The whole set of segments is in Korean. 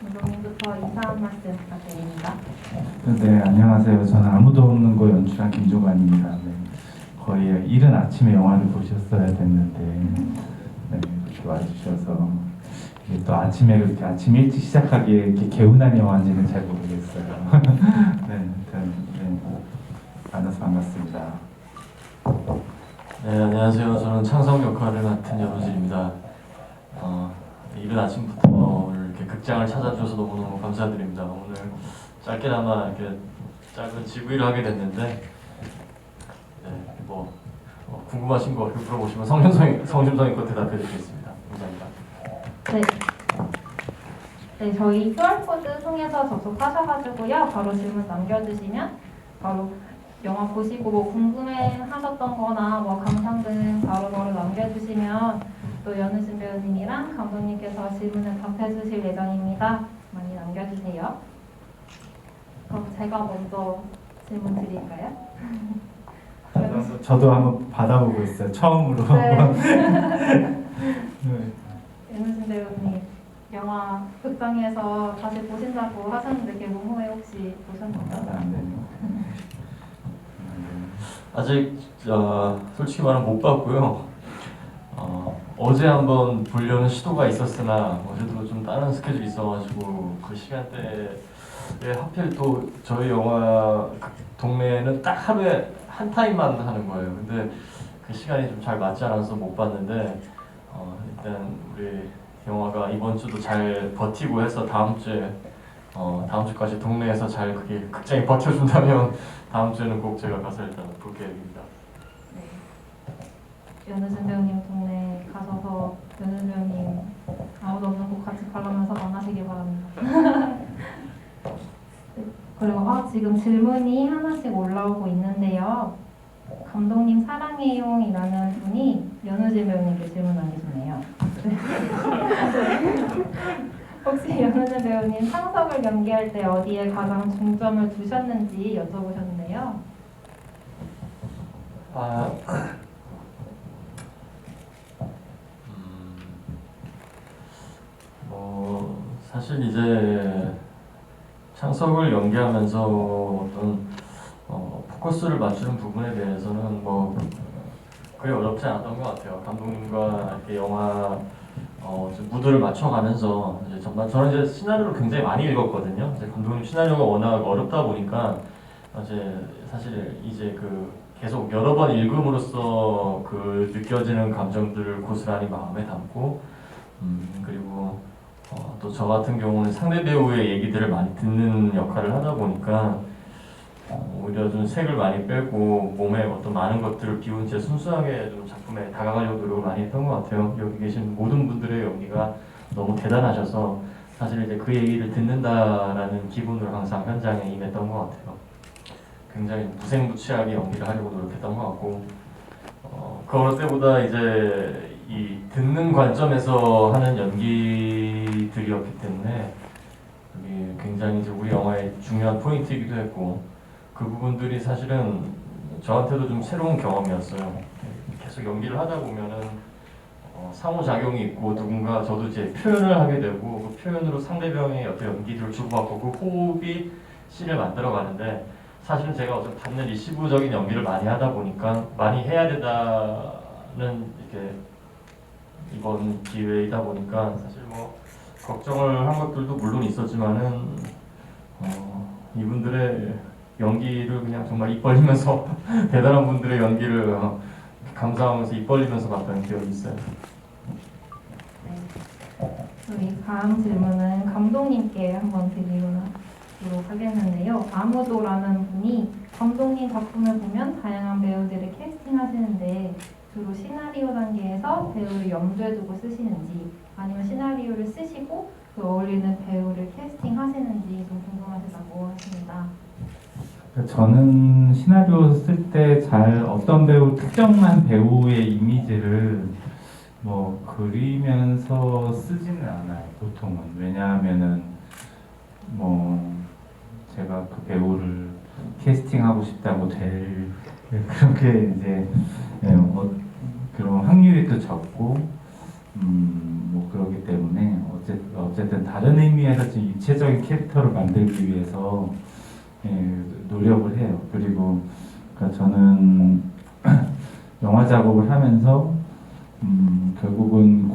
감독님부터 인사 한 말씀 부탁드립니다. 네, 안녕하세요. 저는 아무도 없는 곳 연출한 김종관입니다. 네, 거의 이른 아침에 영화를 보셨어야 됐는데 네, 이렇게 와주셔서 이게 또 아침에 그렇게 아침 일찍 시작하기에 이렇게 개운한 영화인지는 잘 모르겠어요. 네, 아무튼 네, 만나서 반갑습니다. 네, 안녕하세요. 저는 창성 역할을 맡은 여로진입니다. 이른 아침부터 이렇게 극장을 찾아주셔서 너무너무 감사드립니다. 오늘 짧게나마 이렇게 짧은 GV를 하게 됐는데, 네, 궁금하신 거 이렇게 물어보시면 성심성의껏 대답해드리겠습니다. 감사합니다. 네. 네, 저희 QR코드 통해서 접속하셔가지고요. 바로 질문 남겨주시면 바로 영화 보시고 뭐 궁금해하셨던 거나 뭐 감상 등 바로바로 남겨주시면 또 연우진 배우님이랑 감독님께서 질문을 답해주실 예정입니다. 많이 남겨주세요. 그럼 제가 먼저 질문 드릴까요? 저도 한번 받아보고 있어요. 처음으로 한번. 네. 연우진 배우님, 영화 극장에서 다시 보신다고 하셨는데 개봉 후에 혹시 보셨나요? 안 되네요. 아직 솔직히 말하면 못 봤고요. 어제 한번 보려는 시도가 있었으나 어제도 좀 다른 스케줄이 있어가지고 그 시간대에 하필 또 저희 영화 동네에는 딱 하루에 한 타임만 하는 거예요. 근데 그 시간이 좀 잘 맞지 않아서 못 봤는데 일단 우리 영화가 이번 주도 잘 버티고 해서 다음 주까지 동네에서 잘 그게 극장이 버텨준다면 다음 주에는 꼭 제가 가서 일단 볼 계획입니다. 네. 연우진 배우님 동네 가셔서 연우진 배우님 아무도 없는 곳 같이 관람해서 만나시길 바랍니다. 네. 그리고 지금 질문이 하나씩 올라오고 있는데요. 감독님 사랑해요이라는 분이 연우진 배우님께 질문 남기셨네요. 혹시 연우진 배우님 상석을 연기할 때 어디에 가장 중점을 두셨는지 여쭤보셨는데요. 사실 이제 창석을 연기하면서 어떤 포커스를 맞추는 부분에 대해서는 그리 어렵지 않았던 것 같아요. 감독님과 이렇게 영화 무드를 맞춰가면서 이제 저는 이제 시나리오를 굉장히 많이 읽었거든요. 이제 감독님 시나리오가 워낙 어렵다 보니까 이제 사실 이제 계속 여러 번 읽음으로써 느껴지는 감정들을 고스란히 마음에 담고 그리고 또 저 같은 경우는 상대 배우의 얘기들을 많이 듣는 역할을 하다 보니까 오히려 좀 색을 많이 빼고 몸에 어떤 많은 것들을 비운 채 순수하게 좀 작품에 다가가려고 노력을 많이 했던 것 같아요. 여기 계신 모든 분들의 연기가 너무 대단하셔서 사실 이제 그 얘기를 듣는다라는 기분으로 항상 현장에 임했던 것 같아요. 굉장히 무색무취하게 연기를 하려고 노력했던 것 같고 그 어느 때보다 이제 이 듣는 관점에서 하는 연기들이었기 때문에 이게 굉장히 이제 우리 영화의 중요한 포인트이기도 했고 그 부분들이 사실은 저한테도 좀 새로운 경험이었어요. 계속 연기를 하다 보면은 상호작용이 있고 누군가 저도 이제 표현을 하게 되고 그 표현으로 상대방의 어떤 연기들을 주고받고 그 호흡이 씬을 만들어 가는데 사실은 제가 어떤 받는 리시브적인 연기를 많이 하다 보니까 많이 해야 된다는 이렇게 이번 기회이다 보니까 사실 걱정을 한 것들도 물론 있었지만은 이분들의 연기를 그냥 정말 입 벌리면서 대단한 분들의 연기를 감상하면서 입 벌리면서 봤던 기억이 있어요. 네. 우리 다음 질문은 감독님께 한번 드리도록 하겠는데요. 아무도라는 분이 감독님 작품을 보면 다양한 배우들을 캐스팅하시는데 주로 시나리오 단계에서 배우를 염두에 두고 쓰시는지 아니면 시나리오를 쓰시고 그 어울리는 배우를 캐스팅하시는지 좀 궁금하시다고 하십니다. 저는 시나리오 쓸 때 잘 어떤 특정한 배우의 이미지를 그리면서 쓰지는 않아요. 보통은. 왜냐하면은 제가 그 배우를 캐스팅하고 싶다고 그렇게 이제 그런 확률이 또 적고 그렇기 때문에 어쨌든 다른 의미에서 좀 입체적인 캐릭터를 만들기 위해서 노력을 해요. 그리고 그러니까 저는 영화 작업을 하면서 결국은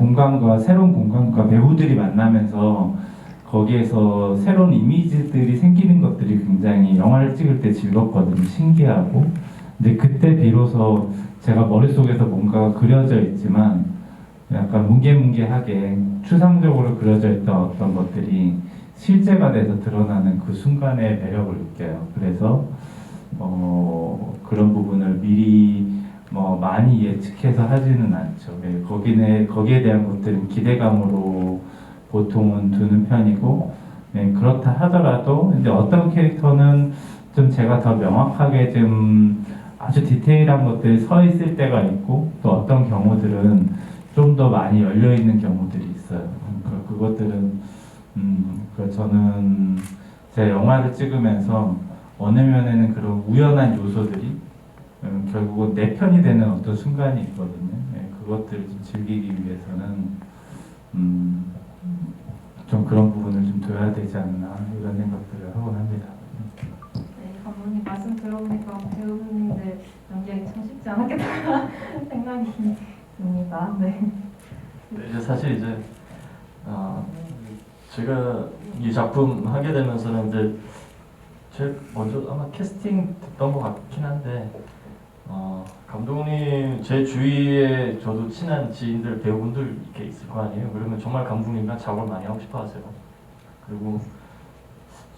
새로운 공간과 배우들이 만나면서 거기에서 새로운 이미지들이 생기는 것들이 굉장히 영화를 찍을 때 즐겁거든요. 신기하고. 근데 그때 비로소 제가 머릿속에서 뭔가가 그려져 있지만 약간 뭉게뭉게하게 추상적으로 그려져 있던 어떤 것들이 실제가 돼서 드러나는 그 순간의 매력을 느껴요. 그래서 그런 부분을 미리 많이 예측해서 하지는 않죠. 거기에 대한 것들은 기대감으로 보통은 두는 편이고, 그렇다 하더라도 이제 어떤 캐릭터는 좀 제가 더 명확하게 좀 아주 디테일한 것들이 서 있을 때가 있고, 또 어떤 경우들은 좀 더 많이 열려 있는 경우들이 있어요. 그것들은 저는 제 영화를 찍으면서 어느 면에는 그런 우연한 요소들이 결국은 내 편이 되는 어떤 순간이 있거든요. 그것들을 좀 즐기기 위해서는 좀 그런 부분을 좀 둬야 되지 않나 이런 생각들을 하곤 합니다. 네, 감독님 말씀 들어보니까 배우님들 연기하기 참 쉽지 않았겠다 생각이 듭니다. 네. 이제 사실 이제 제가 이 작품 하게 되면서는 이제 제일 먼저 아마 캐스팅 됐던 것 같긴 한데 감독님 제 주위에 저도 친한 지인들 배우분들 이렇게 있을 거 아니에요. 그러면 정말 감독님과 작업을 많이 하고 싶어하세요. 그리고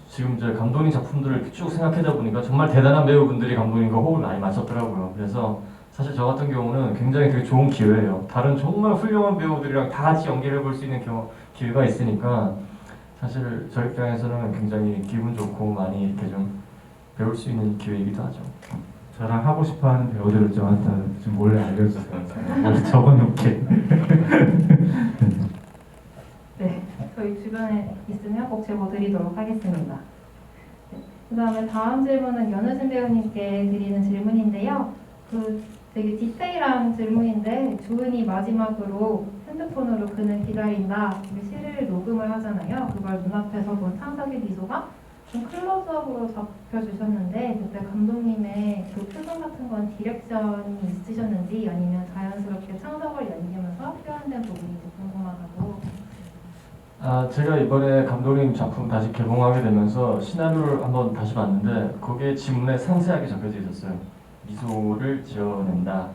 지금 이제 감독님 작품들을 이렇게 쭉 생각하다 보니까 정말 대단한 배우분들이 감독님과 호흡을 많이 맞췄더라고요. 그래서 사실 저 같은 경우는 굉장히 되게 좋은 기회예요. 다른 정말 훌륭한 배우들이랑 다 같이 연기를 해볼 수 있는 기회가 있으니까 사실 저 입장에서는 굉장히 기분 좋고 많이 이렇게 좀 배울 수 있는 기회이기도 하죠. 저랑 하고 싶어하는 배우들을 저한테 좀 몰래 알려주세요. 몰래 적어놓게. 네, 저희 주변에 있으면 꼭 제보드리도록 하겠습니다. 네, 그다음에 다음 질문은 연우진 배우님께 드리는 질문인데요. 되게 디테일한 질문인데 주은이 마지막으로 핸드폰으로 그는 기다린다 시를 녹음을 하잖아요. 그걸 눈앞에서 본 창석의 미소가 좀 클로즈업으로 잡혀주셨는데 그때 감독님의 그 표정 같은 건 디렉션이 있으셨는지 아니면 자연스럽게 창석을 연기하면서 표현된 부분인지 궁금하다고. 제가 이번에 감독님 작품 다시 개봉하게 되면서 시나리오를 한번 다시 봤는데 거기에 지문에 상세하게 적혀져 있었어요. 미소를 지어낸다.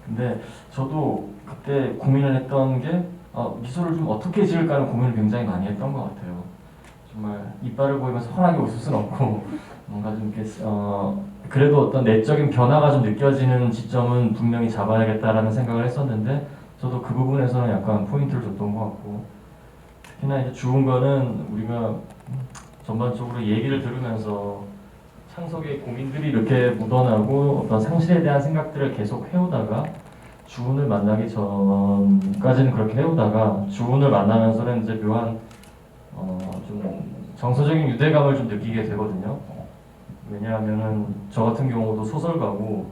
근데 저도 그때 고민을 했던 게 미소를 좀 어떻게 지을까 하는 고민을 굉장히 많이 했던 것 같아요. 정말 이빨을 보이면서 환하게 웃을 수는 없고 뭔가 좀 이렇게 그래도 어떤 내적인 변화가 좀 느껴지는 지점은 분명히 잡아야겠다라는 생각을 했었는데 저도 그 부분에서는 약간 포인트를 줬던 것 같고 특히나 이제 죽은 거는 우리가 전반적으로 얘기를 들으면서 창석의 고민들이 이렇게 묻어나고 어떤 상실에 대한 생각들을 계속 해오다가 주은을 만나기 전까지는 그렇게 해오다가 주은을 만나면서는 이제 묘한 좀 정서적인 유대감을 좀 느끼게 되거든요. 왜냐하면은 저 같은 경우도 소설가고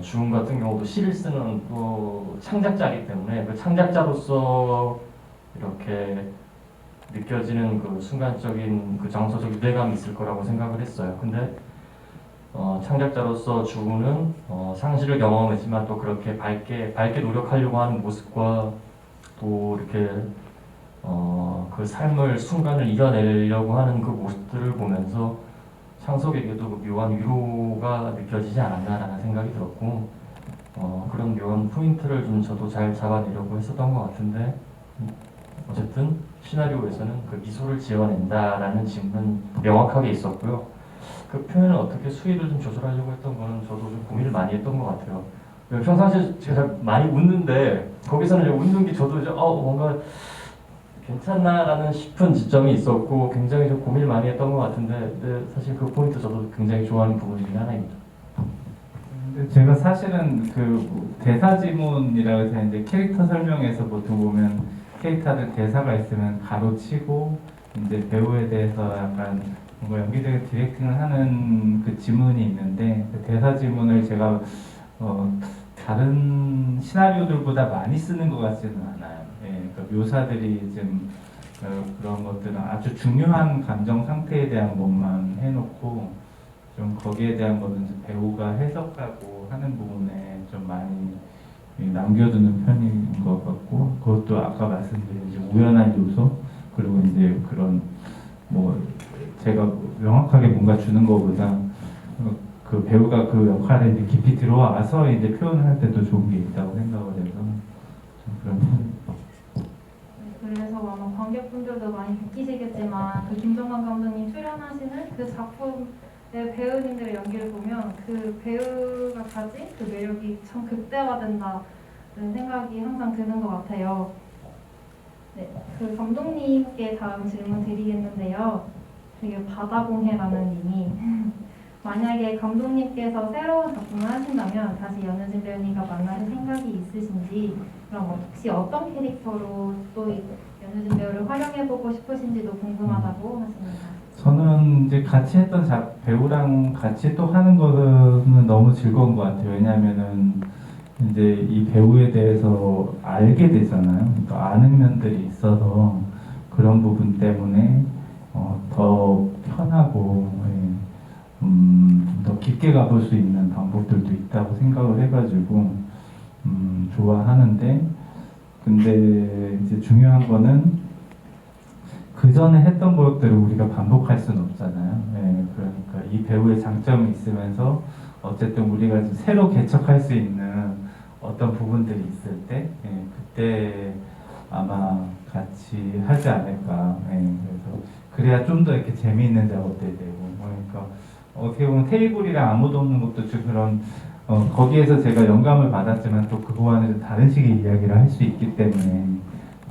주은 같은 경우도 시를 쓰는 또 창작자이기 때문에 그 창작자로서 이렇게 느껴지는 그 순간적인 그 정서적 유대감이 있을 거라고 생각을 했어요. 근데 창작자로서 주은은 상실을 경험했지만 또 그렇게 밝게 노력하려고 하는 모습과 또 이렇게 그 삶을 순간을 이겨내려고 하는 그 모습들을 보면서 창석에게도 그 묘한 위로가 느껴지지 않았나라는 생각이 들었고 그런 묘한 포인트를 좀 저도 잘 잡아내려고 했었던 것 같은데 어쨌든 시나리오에서는 그 미소를 지어낸다라는 질문은 명확하게 있었고요. 그 표현을 어떻게 수위를 좀 조절하려고 했던 거는 저도 좀 고민을 많이 했던 것 같아요. 평상시에 제가 많이 웃는데 거기서는 이제 웃는 게 저도 이제 뭔가 괜찮나라는 싶은 지점이 있었고 굉장히 좀 고민을 많이 했던 것 같은데 사실 그 포인트 저도 굉장히 좋아하는 부분 중에 하나입니다. 근데 제가 사실은 그 대사 지문이라고 해서 이제 캐릭터 설명에서 보통 보면 캐릭터들 대사가 있으면 가로치고 이제 배우에 대해서 약간 뭔가 연기적인 디렉팅을 하는 그 지문이 있는데 그 대사 지문을 제가 다른 시나리오들보다 많이 쓰는 것 같지는 않아요. 그러니까 묘사들이 좀 그런 것들은 아주 중요한 감정 상태에 대한 것만 해놓고 좀 거기에 대한 거는 이제 배우가 해석하고 하는 부분에 좀 많이 남겨두는 편인 것 같고, 그것도 아까 말씀드린 이제 우연한 요소, 그리고 이제 그런 뭐 제가 명확하게 뭔가 주는 것보다 그 배우가 그 역할에 이제 깊이 들어와서 이제 표현을 할 때도 좋은 게 있다고 생각을 해서 좀 그런 편입니다. 그래서 아마 관객분들도 많이 느끼시겠지만 그 김정관 감독님 출연하시는 그 작품의 배우님들의 연기를 보면 그 배우가 가진 그 매력이 참 극대화된다는 생각이 항상 드는 것 같아요. 네, 그 감독님께 다음 질문 드리겠는데요. 되게 바다공해라는 님이 만약에 감독님께서 새로운 작품을 하신다면 다시 연우진 배우님과 만날 생각이 있으신지, 그럼 혹시 어떤 캐릭터로 또 연우진 배우를 활용해보고 싶으신지도 궁금하다고 하십니다. 저는 이제 같이 했던 배우랑 같이 또 하는 거는 너무 즐거운 것 같아요. 왜냐하면은 이제 이 배우에 대해서 알게 되잖아요. 그러니까 아는 면들이 있어서 그런 부분 때문에 더 편하고 좀 더 깊게 가볼 수 있는 방법들도 있다고 생각을 해가지고 좋아하는데, 근데 이제 중요한 거는 그 전에 했던 것들을 우리가 반복할 수는 없잖아요. 그러니까 이 배우의 장점이 있으면서 어쨌든 우리가 좀 새로 개척할 수 있는 어떤 부분들이 있을 때 그때 아마 같이 하지 않을까. 그래서 그래야 좀 더 이렇게 재미있는 작업들이 되고, 그러니까 어떻게 보면 테이블이랑 아무도 없는 것도 좀 그런 거기에서 제가 영감을 받았지만 또 그거와는 좀 다른 식의 이야기를 할 수 있기 때문에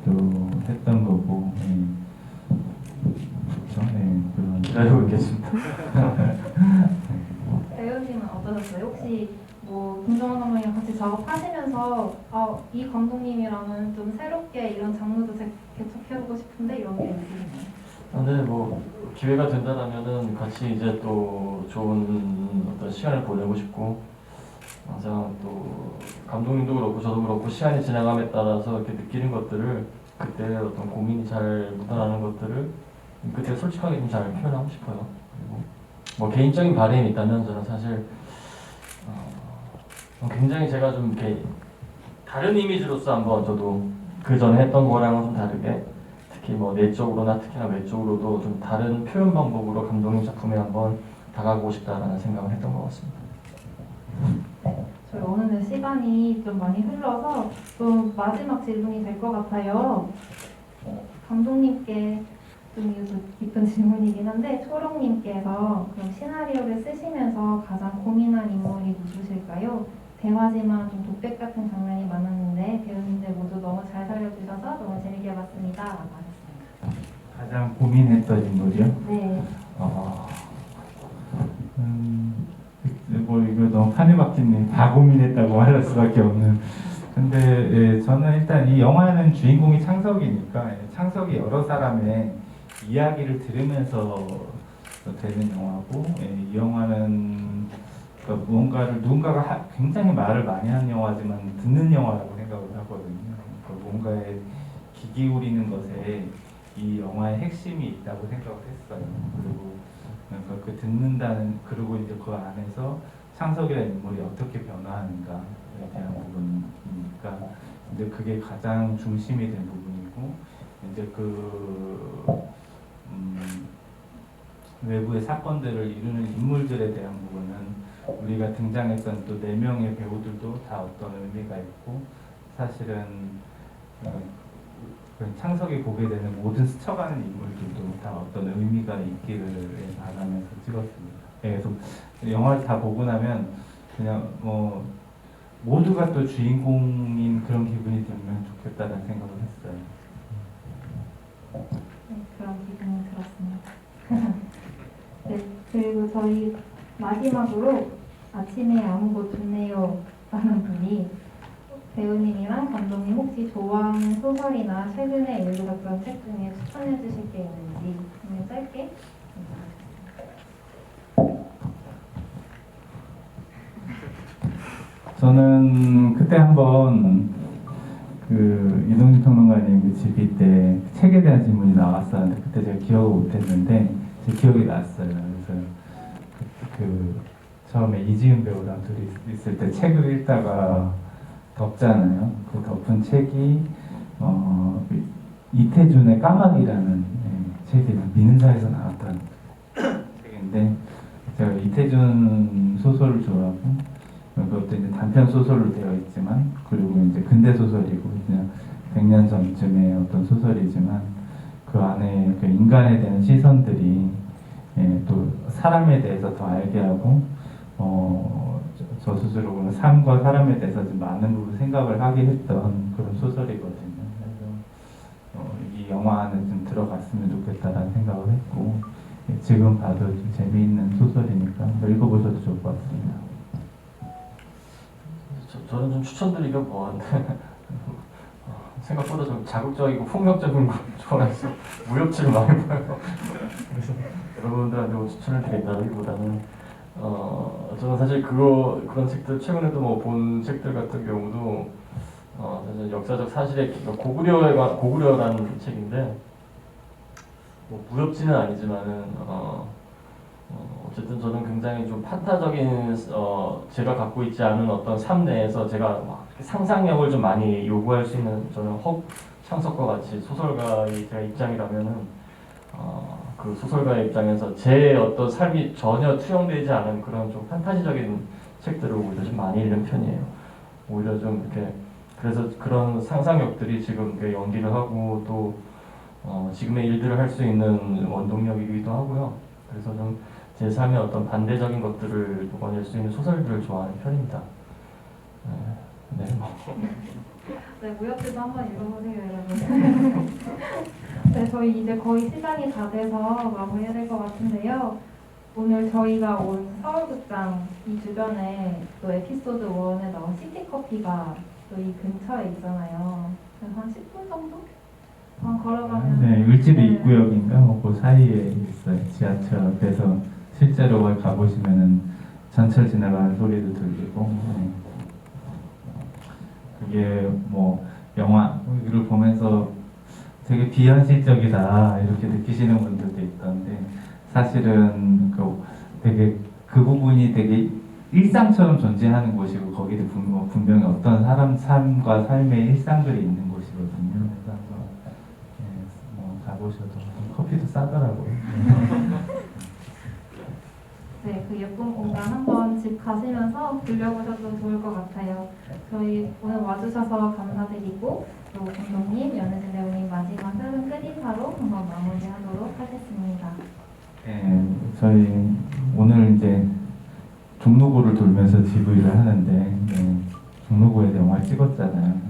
또 했던 거고. 그렇죠? 그런 기다리고 있겠습니다. 배우님은 어떠셨어요? 혹시 뭐 김정은 감독님이랑 같이 작업하시면서 이 감독님이랑은 좀 새롭게 이런 장르도 개척해보고 싶은데 이런 게 있으신가요? 근데 뭐 기회가 된다라면은 같이 이제 또 좋은 어떤 시간을 보내고 싶고, 항상 또 감독님도 그렇고 저도 그렇고 시간이 지나감에 따라서 이렇게 느끼는 것들을, 그때 어떤 고민이 잘 묻어나는 것들을 그때 솔직하게 좀 잘 표현하고 싶어요. 그리고 뭐 개인적인 바람이 있다면 저는 사실 굉장히 제가 좀 이렇게 다른 이미지로서 한번 저도 그 전에 했던 거랑은 좀 다르게, 특히 뭐 내적으로나 특히나 외적으로도 좀 다른 표현 방법으로 감독님 작품에 한번 다가가고 싶다라는 생각을 했던 것 같습니다. 저희 어느새 시간이 좀 많이 흘러서 좀 마지막 질문이 될 것 같아요. 감독님께 좀 이거 깊은 질문이긴 한데, 초롱님께서 그럼 시나리오를 쓰시면서 가장 고민한 인물이 누구실까요? 대화지만 좀 독백 같은 장면이 많았는데 배우님들 모두 너무 잘 살려주셔서 너무 재밌게 봤습니다. 라고 하셨습니다. 가장 고민했던 인물이요? 네. 뭐 이거 너무 판이박진님 다 고민했다고 말할 수밖에 없는. 근데 저는 일단 이 영화는 주인공이 창석이니까 창석이 여러 사람의 이야기를 들으면서 되는 영화고, 이 영화는 그러니까 무언가를 누군가가 굉장히 말을 많이 하는 영화지만 듣는 영화라고 생각을 하거든요. 그러니까 뭔가에 귀 기울이는 것에 이 영화의 핵심이 있다고 생각을 했어요. 그리고 그러니까 그 듣는다는, 그리고 이제 그 안에서 창석이라는 인물이 어떻게 변화하는가에 대한 부분이니까 이제 그게 가장 중심이 된 부분이고, 이제 외부의 사건들을 이루는 인물들에 대한 부분은 우리가 등장했던 또 4명의 배우들도 다 어떤 의미가 있고, 사실은 창석이 보게 되는 모든 스쳐가는 인물들도 다 어떤 의미가 있기를 바라면서 찍었습니다. 그래서 영화를 다 보고 나면 그냥 뭐 모두가 또 주인공인 그런 기분이 들면 좋겠다는 생각을 했어요. 네, 그런 기분이 들었습니다. 네, 그리고 저희 마지막으로 아침에 아무 곳 좋네요 라는 분이 배우님이랑 감독님 혹시 좋아하는 소설이나 최근에 읽으셨던 책 중에 추천해 주실 게 있는지 그냥 짧게. 저는 그때 한번 이동진 평론가님 그 집이 때 책에 대한 질문이 나왔었는데 그때 제가 기억을 못했는데 제 기억이 났어요. 그래서 처음에 이지은 배우랑 둘이 있을 때 책을 읽다가 덮잖아요. 그 덮은 책이 이태준의 까마귀라는 책이 민사에서 나왔던 책인데 제가 이태준 소설을 좋아하고 그것도 이제 단편 소설로 되어 있지만 그리고 이제 근대 소설이고 그냥 100년 전쯤의 어떤 소설이지만 그 안에 그 인간에 대한 시선들이 또 사람에 대해서 더 알게 하고 저 스스로 보는 삶과 사람에 대해서 좀 많은 부분 생각을 하게 했던 그런 소설이거든요. 그래서 이 영화 안에 좀 들어갔으면 좋겠다라는 생각을 했고 지금 봐도 좀 재미있는 소설이니까 읽어보셔도 좋을 것 같습니다. 저는 좀 추천드리기가 뭐한데 생각보다 좀 자극적이고 폭력적인 걸 좋아해서 무협지를 많이 봐요. 그래서 여러분들한테 뭐 추천을 드린다기보다는 저는 사실 그런 책들 최근에도 뭐 본 책들 같은 경우도 사실 역사적 사실의 고구려라는 책인데 뭐 무협지는 아니지만은 어쨌든 저는 굉장히 좀 판타적인 제가 갖고 있지 않은 어떤 삶 내에서 제가 막 상상력을 좀 많이 요구할 수 있는 저는 허 창석과 같이 소설가의 제가 입장이라면은 그 소설가의 입장에서 제 어떤 삶이 전혀 투영되지 않은 그런 좀 판타지적인 책들을 오히려 좀 많이 읽는 편이에요. 오히려 좀 이렇게 그래서 그런 상상력들이 지금 이렇게 연기를 하고 또 지금의 일들을 할 수 있는 원동력이기도 하고요. 그래서 좀 제 삶의 어떤 반대적인 것들을 녹아낼 수 있는 소설들을 좋아하는 편입니다. 네, 뭐. 네, 무협지도 한번 읽어보세요, 여러분. 네, 저희 이제 거의 시간이 다 돼서 마무리해야 될 것 같은데요. 오늘 저희가 온 서울극장 이 주변에 또 에피소드 1에 나온 시티커피가 또 이 근처에 있잖아요. 그래서 한 10분 정도? 걸어가면 네, 을지로 입구역인가 그 사이에 있어요. 지하철 앞에서 실제로 가보시면은 전철 지나가는 소리도 들리고 그게 뭐 영화를 보면서 되게 비현실적이다 이렇게 느끼시는 분들도 있던데 사실은 그 부분이 되게 일상처럼 존재하는 곳이고 거기도 분명히 어떤 사람 삶과 삶의 일상들이 있는 곳이거든요. 그래서 뭐 가보셔도 커피도 싸더라고요. 네, 그 예쁜 공간 한번 집 가시면서 들려보셔도 좋을 것 같아요. 저희 오늘 와주셔서 감사드리고 또 감독님, 연혜진 배우님 마지막 짧은 끝인사로 한번 마무리하도록 하겠습니다. 네, 저희 오늘 이제 종로구를 돌면서 GV를 하는데 종로구에서 영화를 찍었잖아요.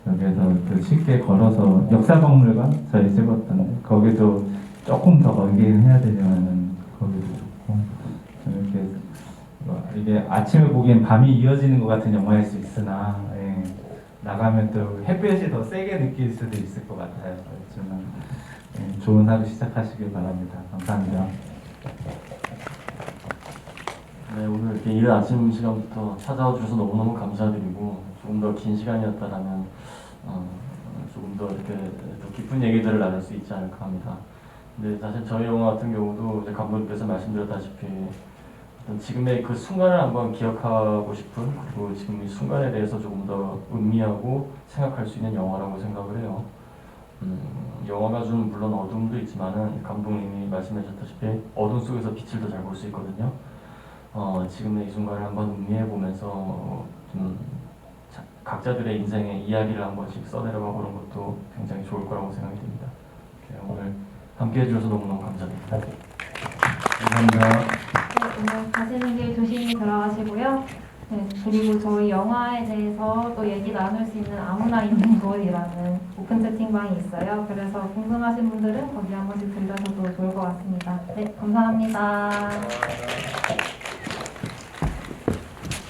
여기서 그 쉽게 걸어서 역사박물관 저희 찍었던데 거기도 조금 더 멀긴 해야 되지만은 거기도 좋고 이렇게 이게 아침에 보기엔 밤이 이어지는 것 같은 영화일 수 있으나 나가면 또 햇볕이 더 세게 느낄 수도 있을 것 같아요. 그렇지만 좋은 하루 시작하시길 바랍니다. 감사합니다. 네, 오늘 이렇게 이른 아침 시간부터 찾아와 주셔서 너무너무 감사드리고 조금 더 긴 시간이었다라면 조금 더 이렇게 더 깊은 얘기들을 나눌 수 있지 않을까 합니다. 근데 사실 저희 영화 같은 경우도 이제 감독님께서 말씀드렸다시피 어떤 지금의 그 순간을 한번 기억하고 싶은 그리고 지금 이 순간에 대해서 조금 더 음미하고 생각할 수 있는 영화라고 생각을 해요. 영화가 주는 물론 어둠도 있지만은 감독님이 말씀하셨다시피 어둠 속에서 빛을 더 잘 볼 수 있거든요. 지금의 이 순간을 한번 음미해 보면서 좀 각자들의 인생의 이야기를 한 번씩 써내려가 보는 것도 굉장히 좋을 거라고 생각이 듭니다. 오늘 함께 해주셔서 너무너무 감사드립니다. 감사합니다. 네, 오늘 가시는 길 조심히 들어가시고요. 네, 그리고 저희 영화에 대해서 또 얘기 나눌 수 있는 아무나 있는 곳이라는 오픈 채팅방이 있어요. 그래서 궁금하신 분들은 거기 한 번씩 들러셔도 좋을 것 같습니다. 네, 감사합니다.